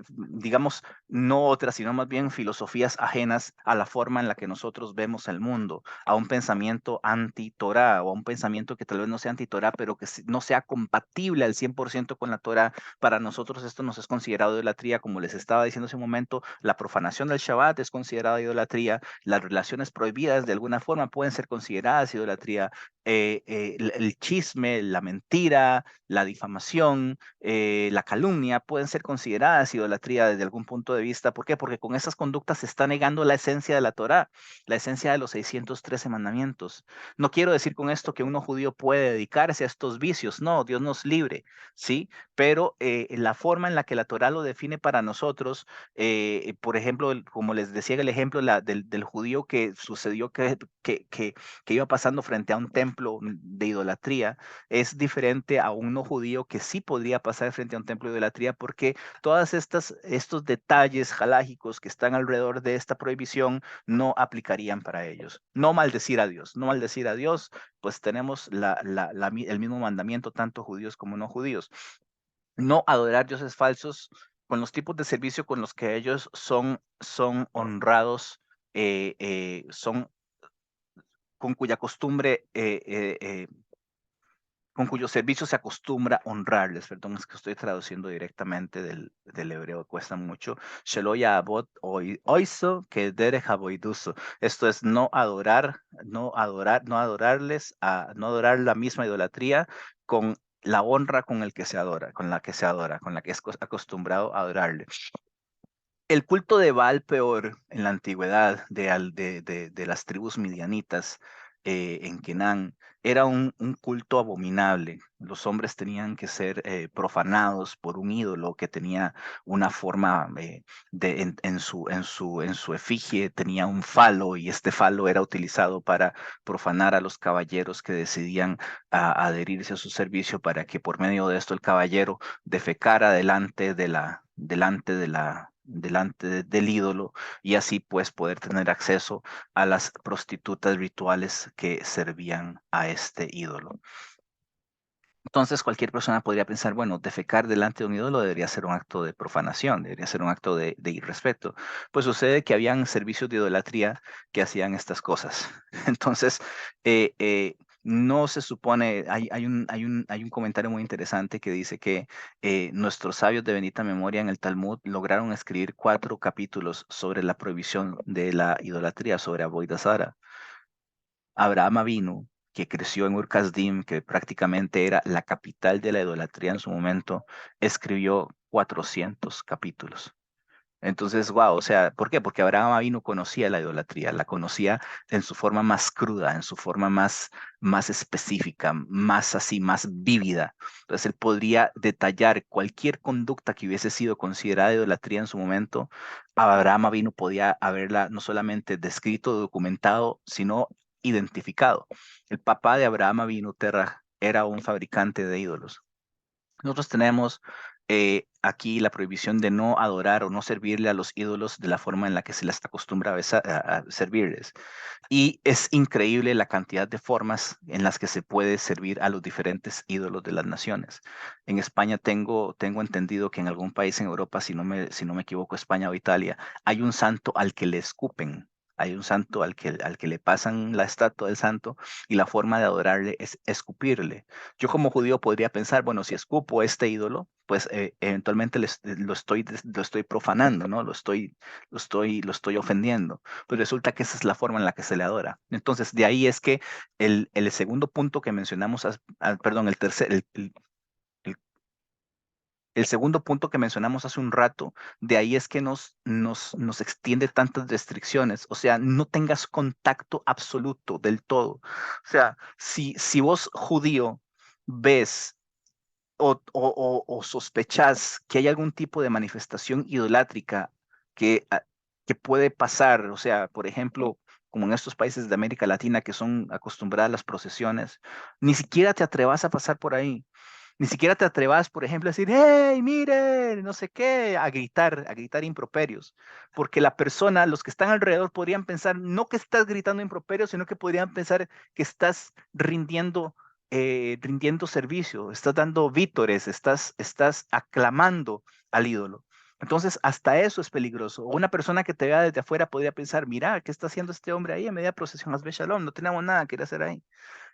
digamos, no otras, sino más bien filosofías ajenas a la forma en la que nosotros vemos el mundo, a un pensamiento anti-Torah o a un pensamiento que tal vez no sea anti-Torah, pero que no sea compatible al 100% con la Torah. Para nosotros esto nos es considerado idolatría, como les estaba diciendo hace un momento, la profanación del Shabbat es considerada idolatría, las relaciones prohibidas de alguna forma pueden ser consideradas idolatría, el chisme, la mentira, la difamación, la calumnia pueden ser consideradas idolatría desde algún punto de vista. ¿Por qué? Porque con esas conductas se está negando la esencia de la Torá, la esencia de los 613 mandamientos. No quiero decir con esto que uno judío puede dedicarse a estos vicios, no, Dios nos libre, ¿sí? Pero la forma en la que la Torá lo define para nosotros, por ejemplo, como les decía el ejemplo del judío que sucedió que iba pasando frente a un templo de idolatría, es diferente a un no judío que sí podría pasar frente a un templo de idolatría, porque todas estos detalles halágicos que están alrededor de esta prohibición no aplicarían para ellos. No maldecir a Dios, no maldecir a Dios, pues tenemos el mismo mandamiento, tanto judíos como no judíos. No adorar dioses falsos con los tipos de servicio con los que ellos son honrados, son con cuya costumbre, con cuyo servicio se acostumbra honrarles. Perdón, es que estoy traduciendo directamente del hebreo, cuesta mucho. Shelo ya'abod oiso que derech avoiduso. Esto es no adorar la misma idolatría con la honra con el que se adora, con la que se adora, con la que es acostumbrado a adorarle. El culto de Baal peor en la antigüedad de las tribus midianitas en Canaán era un culto abominable. Los hombres tenían que ser profanados por un ídolo que tenía una forma en su efigie, tenía un falo y este falo era utilizado para profanar a los caballeros que decidían adherirse a su servicio para que por medio de esto el caballero defecara del ídolo y así pues poder tener acceso a las prostitutas rituales que servían a este ídolo. Entonces cualquier persona podría pensar, bueno, defecar delante de un ídolo debería ser un acto de profanación, debería ser un acto de irrespeto. Pues sucede que habían servicios de idolatría que hacían estas cosas. Entonces, no se supone, hay un comentario muy interesante que dice que nuestros sabios de bendita memoria en el Talmud lograron escribir 4 capítulos sobre la prohibición de la idolatría, sobre Avodah Zarah. Abraham Avinu, que creció en Ur-Kasdim, que prácticamente era la capital de la idolatría en su momento, escribió 400 capítulos. Entonces, wow, o sea, ¿por qué? Porque Abraham Avinu conocía la idolatría, la conocía en su forma más cruda, en su forma más específica, más así, más vívida. Entonces, él podría detallar cualquier conducta que hubiese sido considerada idolatría en su momento. Abraham Avinu podía haberla no solamente descrito, documentado, sino identificado. El papá de Abraham Avinu, Terah, era un fabricante de ídolos. Nosotros tenemos aquí la prohibición de no adorar o no servirle a los ídolos de la forma en la que se les acostumbra a servirles. Y es increíble la cantidad de formas en las que se puede servir a los diferentes ídolos de las naciones. En España tengo entendido que en algún país en Europa, si no me equivoco, España o Italia, hay un santo al que le escupen. Hay un santo al que le pasan la estatua del santo y la forma de adorarle es escupirle. Yo como judío podría pensar, bueno, si escupo este ídolo, pues eventualmente lo estoy profanando, ¿no? Lo estoy ofendiendo. Pues resulta que esa es la forma en la que se le adora. Entonces, de ahí es que el segundo punto que mencionamos, perdón, el- el segundo punto que mencionamos hace un rato, de ahí es que nos extiende tantas restricciones. O sea, no tengas contacto absoluto del todo. O sea, si vos judío ves o sospechás que hay algún tipo de manifestación idolátrica que puede pasar, o sea, por ejemplo, como en estos países de América Latina que son acostumbradas a las procesiones, ni siquiera te atrevas a pasar por ahí. Ni siquiera te atrevas, por ejemplo, a decir, hey, miren, no sé qué, a gritar improperios, porque la persona, los que están alrededor podrían pensar, no que estás gritando improperios, sino que podrían pensar que estás rindiendo servicio, estás dando vítores, estás aclamando al ídolo. Entonces, hasta eso es peligroso. Una persona que te vea desde afuera podría pensar, mira, ¿qué está haciendo este hombre ahí en media procesión? Hazbe Shalom, no tenemos nada que ir a hacer ahí.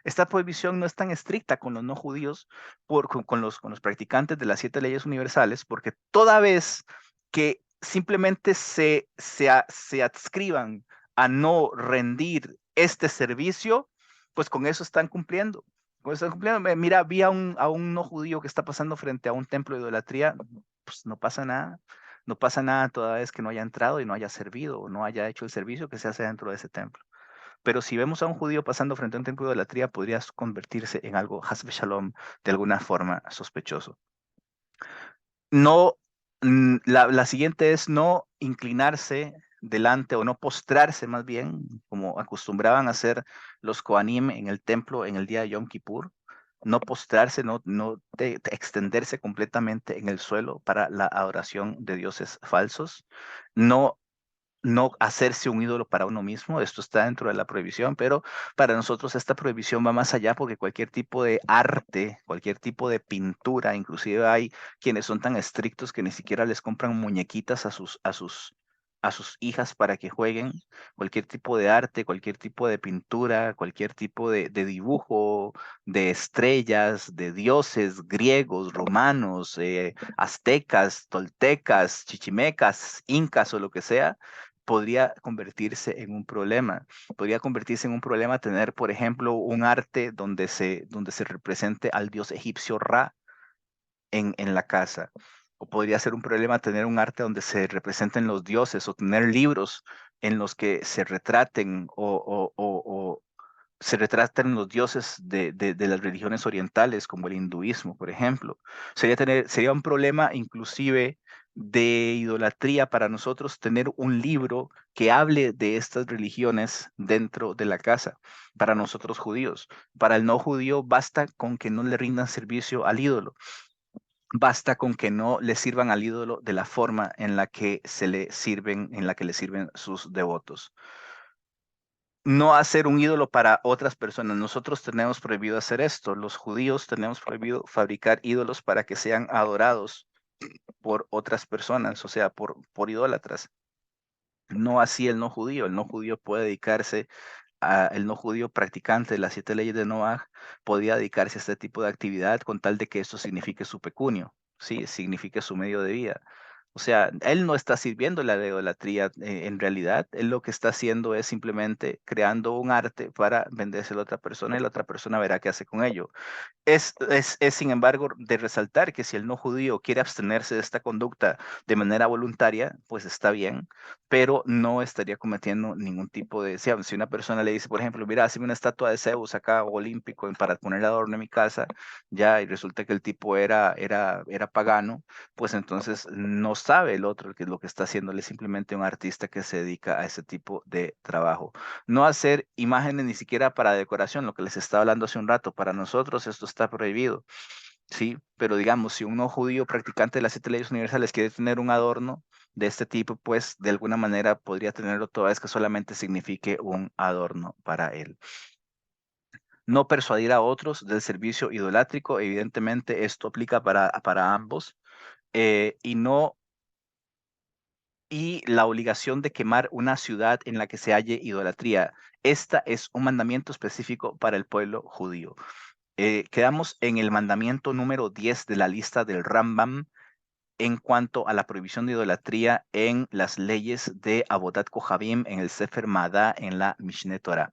Esta prohibición no es tan estricta con los no judíos, con los practicantes de las 7 leyes universales, porque toda vez que simplemente se adscriban a no rendir este servicio, pues con eso están cumpliendo. Con eso están cumpliendo. Mira, vi a un no judío que está pasando frente a un templo de idolatría, pues no pasa nada. No pasa nada toda vez que no haya entrado y no haya servido o no haya hecho el servicio que se hace dentro de ese templo. Pero si vemos a un judío pasando frente a un templo de idolatría, podría convertirse en algo, hasbe shalom, de alguna forma sospechoso. No, la siguiente es no inclinarse delante o no postrarse más bien, como acostumbraban a hacer los Kohanim en el templo en el día de Yom Kippur. No postrarse, no extenderse completamente en el suelo para la adoración de dioses falsos. No hacerse un ídolo para uno mismo. Esto está dentro de la prohibición, pero para nosotros esta prohibición va más allá porque cualquier tipo de arte, cualquier tipo de pintura, inclusive hay quienes son tan estrictos que ni siquiera les compran muñequitas a sus hijas para que jueguen. Cualquier tipo de arte, cualquier tipo de pintura, cualquier tipo de dibujo, de estrellas, de dioses griegos, romanos, aztecas, toltecas, chichimecas, incas o lo que sea, podría convertirse en un problema. Podría convertirse en un problema tener, por ejemplo, un arte donde se represente al dios egipcio Ra en la casa. O podría ser un problema tener un arte donde se representen los dioses o tener libros en los que se retraten o se retraten los dioses de las religiones orientales, como el hinduismo, por ejemplo. Sería un problema inclusive de idolatría para nosotros tener un libro que hable de estas religiones dentro de la casa, para nosotros judíos. Para el no judío basta con que no le rindan servicio al ídolo. Basta con que no le sirvan al ídolo de la forma en la que le sirven sus devotos. No hacer un ídolo para otras personas. Nosotros tenemos prohibido hacer esto. Los judíos tenemos prohibido fabricar ídolos para que sean adorados por otras personas, o sea, por idólatras. No así el no judío. El no judío puede dedicarse el no judío practicante de las 7 leyes de Noah podía dedicarse a este tipo de actividad con tal de que esto signifique su pecunio, sí, signifique su medio de vida. O sea, él no está sirviendo la idolatría en realidad, él lo que está haciendo es simplemente creando un arte para vendérselo a otra persona y la otra persona verá qué hace con ello. Sin embargo, de resaltar que si el no judío quiere abstenerse de esta conducta de manera voluntaria, pues está bien, pero no estaría cometiendo ningún tipo de... Si una persona le dice, por ejemplo, mira, hazme una estatua de Zeus acá, olímpico, para poner adorno en mi casa, ya, y resulta que el tipo era pagano, pues entonces sabe el otro lo que está haciendo, él es simplemente un artista que se dedica a ese tipo de trabajo. No hacer imágenes ni siquiera para decoración, lo que les estaba hablando hace un rato, para nosotros esto está prohibido, ¿sí? Pero digamos, si un no judío practicante de las 7 leyes universales quiere tener un adorno de este tipo, pues de alguna manera podría tenerlo toda vez que solamente signifique un adorno para él. No persuadir a otros del servicio idolátrico, evidentemente esto aplica para ambos, y no y la obligación de quemar una ciudad en la que se halle idolatría. Esta es un mandamiento específico para el pueblo judío. Quedamos en el mandamiento número 10 de la lista del Rambam en cuanto a la prohibición de idolatría en las leyes de Avodat Kohabim, en el Sefer Madá, en la Mishneh Torah.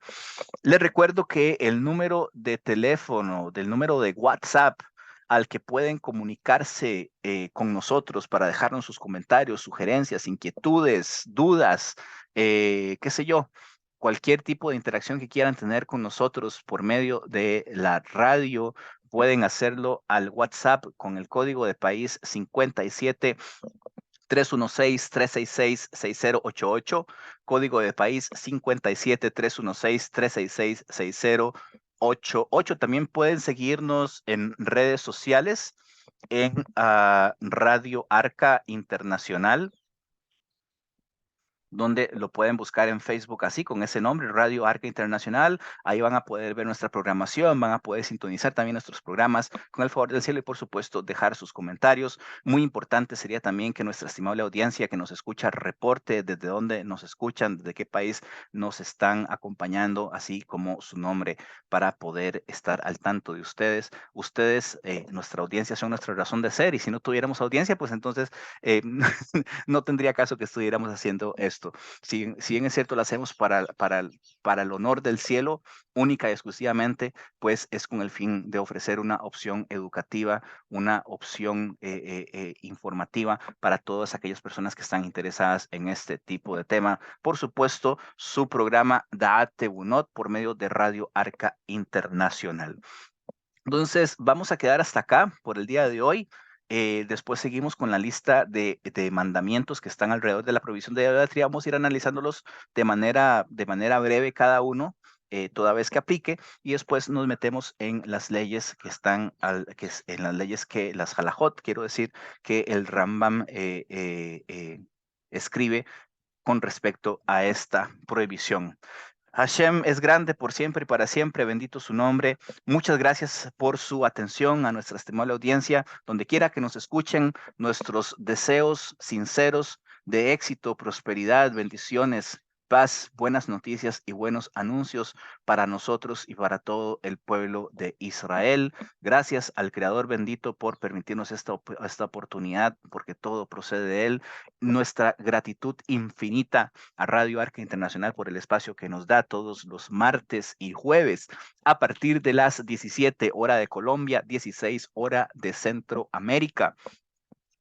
Les recuerdo que el número de teléfono, del número de WhatsApp al que pueden comunicarse con nosotros para dejarnos sus comentarios, sugerencias, inquietudes, dudas, qué sé yo, cualquier tipo de interacción que quieran tener con nosotros por medio de la radio, pueden hacerlo al WhatsApp con el código de país 57 316-366-6088, código de país 57-316-366-6088. También pueden seguirnos en redes sociales en Radio Arca Internacional, donde lo pueden buscar en Facebook así, con ese nombre, Radio Arca Internacional. Ahí van a poder ver nuestra programación, van a poder sintonizar también nuestros programas con el favor del cielo y, por supuesto, dejar sus comentarios. Muy importante sería también que nuestra estimable audiencia que nos escucha reporte desde dónde nos escuchan, desde qué país nos están acompañando, así como su nombre, para poder estar al tanto de ustedes. Ustedes, nuestra audiencia, son nuestra razón de ser, y si no tuviéramos audiencia, pues entonces no tendría caso que estuviéramos haciendo esto. Si bien es cierto, lo hacemos para el honor del cielo, única y exclusivamente, pues es con el fin de ofrecer una opción educativa, una opción informativa para todas aquellas personas que están interesadas en este tipo de tema. Por supuesto, su programa Da'at Tebunot por medio de Radio Arca Internacional. Entonces, vamos a quedar hasta acá por el día de hoy. Después seguimos con la lista de mandamientos que están alrededor de la provisión de idolatría. Vamos a ir analizándolos de manera breve cada uno, toda vez que aplique, y después nos metemos en las leyes que están, en las leyes que, las halajot, quiero decir, que el Rambam escribe con respecto a esta prohibición. Hashem es grande por siempre y para siempre, bendito su nombre. Muchas gracias por su atención a nuestra estimable audiencia, donde quiera que nos escuchen, nuestros deseos sinceros de éxito, prosperidad, bendiciones, paz, buenas noticias y buenos anuncios para nosotros y para todo el pueblo de Israel. Gracias al Creador bendito por permitirnos esta oportunidad, porque todo procede de Él. Nuestra gratitud infinita a Radio Arca Internacional por el espacio que nos da todos los martes y jueves a partir de las 17 hora de Colombia, 16 hora de Centroamérica.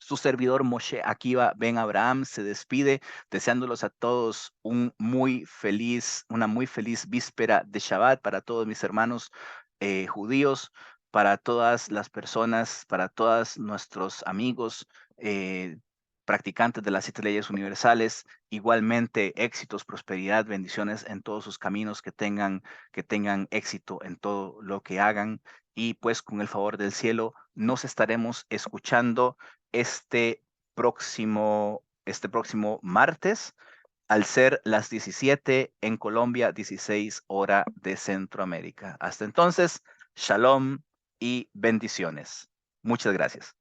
Su servidor Moshe Akiva Ben Abraham se despide deseándolos a todos una muy feliz víspera de Shabbat para todos mis hermanos judíos, para todas las personas, para todos nuestros amigos practicantes de las 7 leyes universales. Igualmente éxitos, prosperidad, bendiciones en todos sus caminos, que tengan éxito en todo lo que hagan, y pues con el favor del cielo nos estaremos escuchando este próximo martes, al ser las 17 en Colombia, 16 hora de Centroamérica. Hasta entonces, shalom y bendiciones. Muchas gracias.